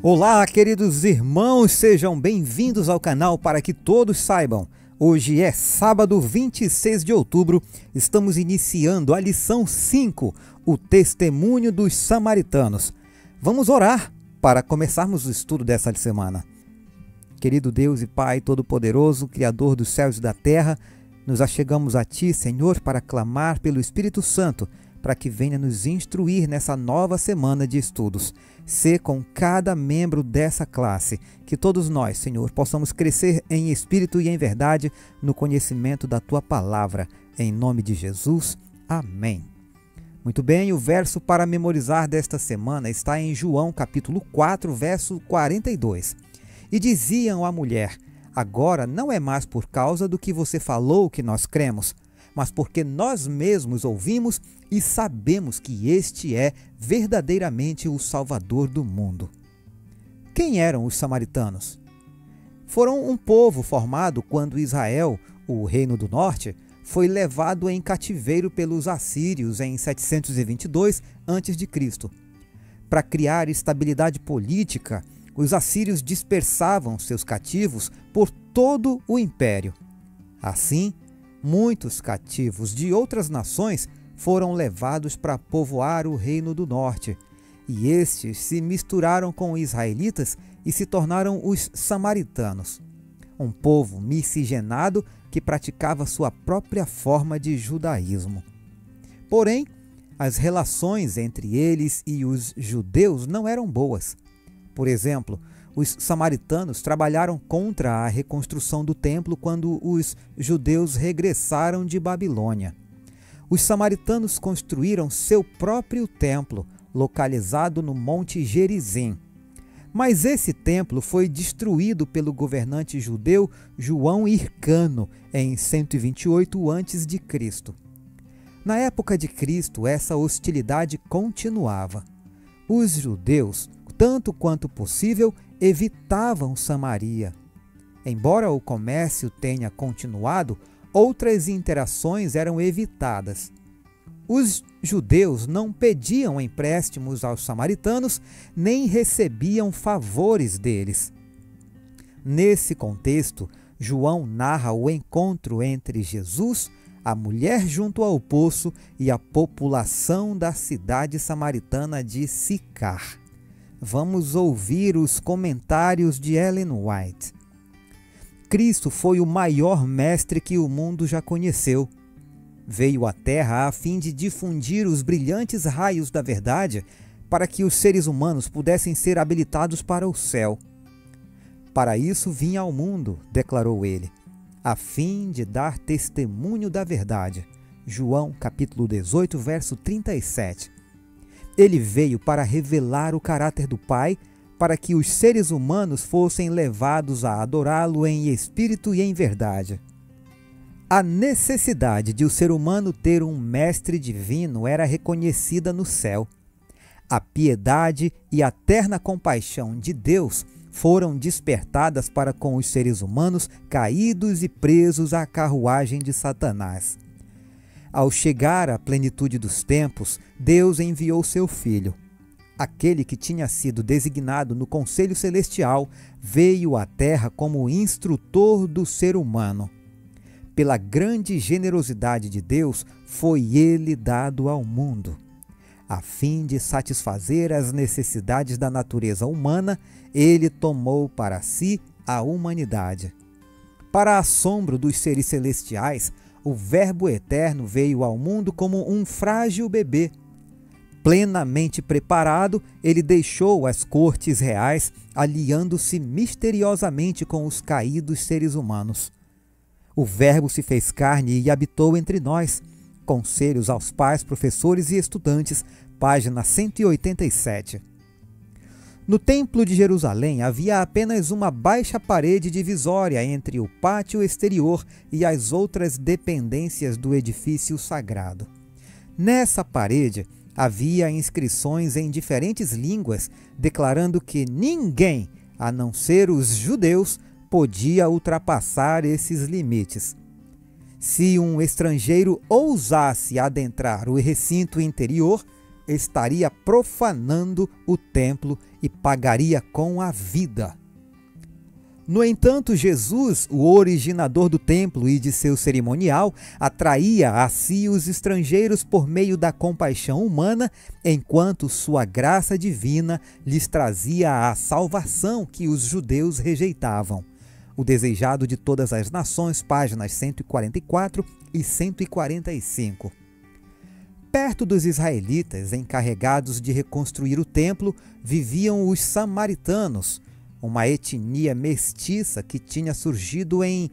Olá, queridos irmãos, sejam bem-vindos ao canal Para Que Todos Saibam. Hoje é sábado 26 de outubro, estamos iniciando a lição 5, o testemunho dos samaritanos. Vamos orar para começarmos o estudo dessa semana. Querido Deus e Pai Todo-Poderoso, Criador dos céus e da terra, nos achegamos a Ti, Senhor, para clamar pelo Espírito Santo, para que venha nos instruir nessa nova semana de estudos. Sê com cada membro dessa classe, que todos nós, Senhor, possamos crescer em espírito e em verdade no conhecimento da Tua palavra. Em nome de Jesus, amém. Muito bem, o verso para memorizar desta semana está em João capítulo 4, verso 42. E diziam à mulher: agora não é mais por causa do que você falou que nós cremos, mas porque nós mesmos ouvimos e sabemos que este é verdadeiramente o Salvador do mundo. Quem eram os samaritanos? Foram um povo formado quando Israel, o reino do norte, foi levado em cativeiro pelos assírios em 722 a.C. Para criar estabilidade política, os assírios dispersavam seus cativos por todo o império. Assim, muitos cativos de outras nações foram levados para povoar o reino do norte, e estes se misturaram com os israelitas e se tornaram os samaritanos, um povo miscigenado que praticava sua própria forma de judaísmo. Porém, as relações entre eles e os judeus não eram boas. Por exemplo, os samaritanos trabalharam contra a reconstrução do templo quando os judeus regressaram de Babilônia. Os samaritanos construíram seu próprio templo, localizado no Monte Gerizim. Mas esse templo foi destruído pelo governante judeu João Hircano em 128 a.C. Na época de Cristo, essa hostilidade continuava. Os judeus, tanto quanto possível, evitavam Samaria. Embora o comércio tenha continuado, outras interações eram evitadas. Os judeus não pediam empréstimos aos samaritanos, nem recebiam favores deles. Nesse contexto, João narra o encontro entre Jesus, a mulher junto ao poço e a população da cidade samaritana de Sicar. Vamos ouvir os comentários de Ellen White. Cristo foi o maior mestre que o mundo já conheceu. Veio à Terra a fim de difundir os brilhantes raios da verdade para que os seres humanos pudessem ser habilitados para o céu. Para isso vim ao mundo, declarou ele, a fim de dar testemunho da verdade. João capítulo 18, verso 37. Ele veio para revelar o caráter do Pai, para que os seres humanos fossem levados a adorá-lo em espírito e em verdade. A necessidade de o ser humano ter um mestre divino era reconhecida no céu. A piedade e a terna compaixão de Deus foram despertadas para com os seres humanos caídos e presos à carruagem de Satanás. Ao chegar à plenitude dos tempos, Deus enviou seu Filho. Aquele que tinha sido designado no Conselho Celestial veio à Terra como instrutor do ser humano. Pela grande generosidade de Deus, foi ele dado ao mundo. A fim de satisfazer as necessidades da natureza humana, ele tomou para si a humanidade. Para assombro dos seres celestiais, o Verbo Eterno veio ao mundo como um frágil bebê. Plenamente preparado, ele deixou as cortes reais, aliando-se misteriosamente com os caídos seres humanos. O Verbo se fez carne e habitou entre nós. Conselhos aos pais, professores e estudantes, página 187. No Templo de Jerusalém havia apenas uma baixa parede divisória entre o pátio exterior e as outras dependências do edifício sagrado. Nessa parede havia inscrições em diferentes línguas declarando que ninguém, a não ser os judeus, podia ultrapassar esses limites. Se um estrangeiro ousasse adentrar o recinto interior, estaria profanando o templo e pagaria com a vida. No entanto, Jesus, o originador do templo e de seu cerimonial, atraía a si os estrangeiros por meio da compaixão humana, enquanto sua graça divina lhes trazia a salvação que os judeus rejeitavam. O Desejado de Todas as Nações, páginas 144 e 145. Perto dos israelitas encarregados de reconstruir o templo, viviam os samaritanos, uma etnia mestiça que tinha surgido em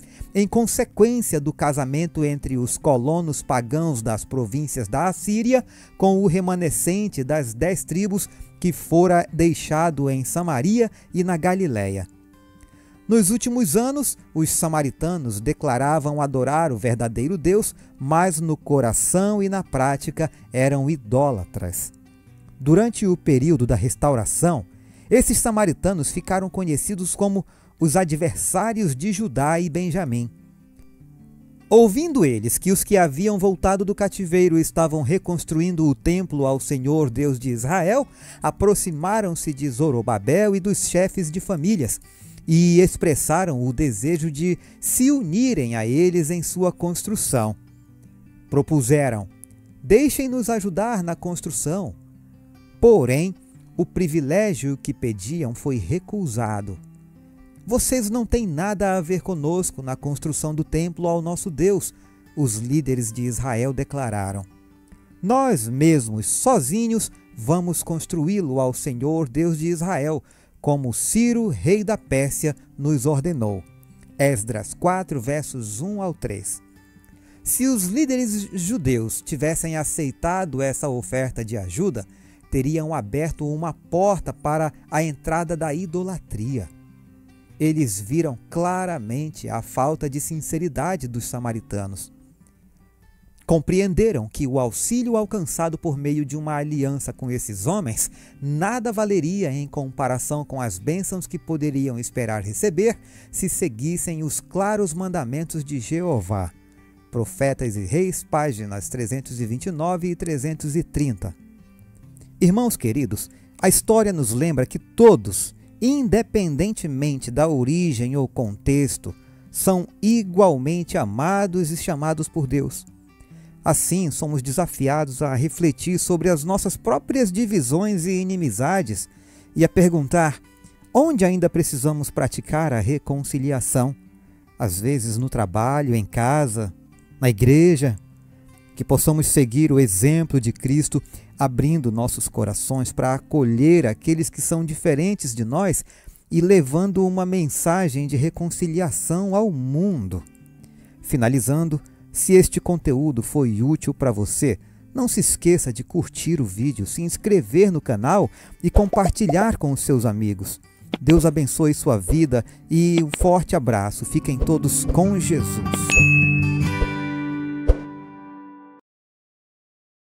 consequência do casamento entre os colonos pagãos das províncias da Assíria com o remanescente das 10 tribos que fora deixado em Samaria e na Galiléia. Nos últimos anos, os samaritanos declaravam adorar o verdadeiro Deus, mas no coração e na prática eram idólatras. Durante o período da restauração, esses samaritanos ficaram conhecidos como os adversários de Judá e Benjamim. Ouvindo eles que os que haviam voltado do cativeiro estavam reconstruindo o templo ao Senhor Deus de Israel, aproximaram-se de Zorobabel e dos chefes de famílias e expressaram o desejo de se unirem a eles em sua construção. Propuseram: deixem-nos ajudar na construção. Porém, o privilégio que pediam foi recusado. Vocês não têm nada a ver conosco na construção do templo ao nosso Deus, os líderes de Israel declararam. Nós mesmos, sozinhos, vamos construí-lo ao Senhor Deus de Israel, como Ciro, rei da Pérsia, nos ordenou. Esdras 4, versos 1 ao 3. Se os líderes judeus tivessem aceitado essa oferta de ajuda, teriam aberto uma porta para a entrada da idolatria. Eles viram claramente a falta de sinceridade dos samaritanos. Compreenderam que o auxílio alcançado por meio de uma aliança com esses homens nada valeria em comparação com as bênçãos que poderiam esperar receber se seguissem os claros mandamentos de Jeová. Profetas e Reis, páginas 329 e 330. Irmãos queridos, a história nos lembra que todos, independentemente da origem ou contexto, são igualmente amados e chamados por Deus. Assim, somos desafiados a refletir sobre as nossas próprias divisões e inimizades e a perguntar onde ainda precisamos praticar a reconciliação, às vezes no trabalho, em casa, na igreja. Que possamos seguir o exemplo de Cristo, abrindo nossos corações para acolher aqueles que são diferentes de nós e levando uma mensagem de reconciliação ao mundo. Finalizando, se este conteúdo foi útil para você, não se esqueça de curtir o vídeo, se inscrever no canal e compartilhar com os seus amigos. Deus abençoe sua vida e um forte abraço. Fiquem todos com Jesus.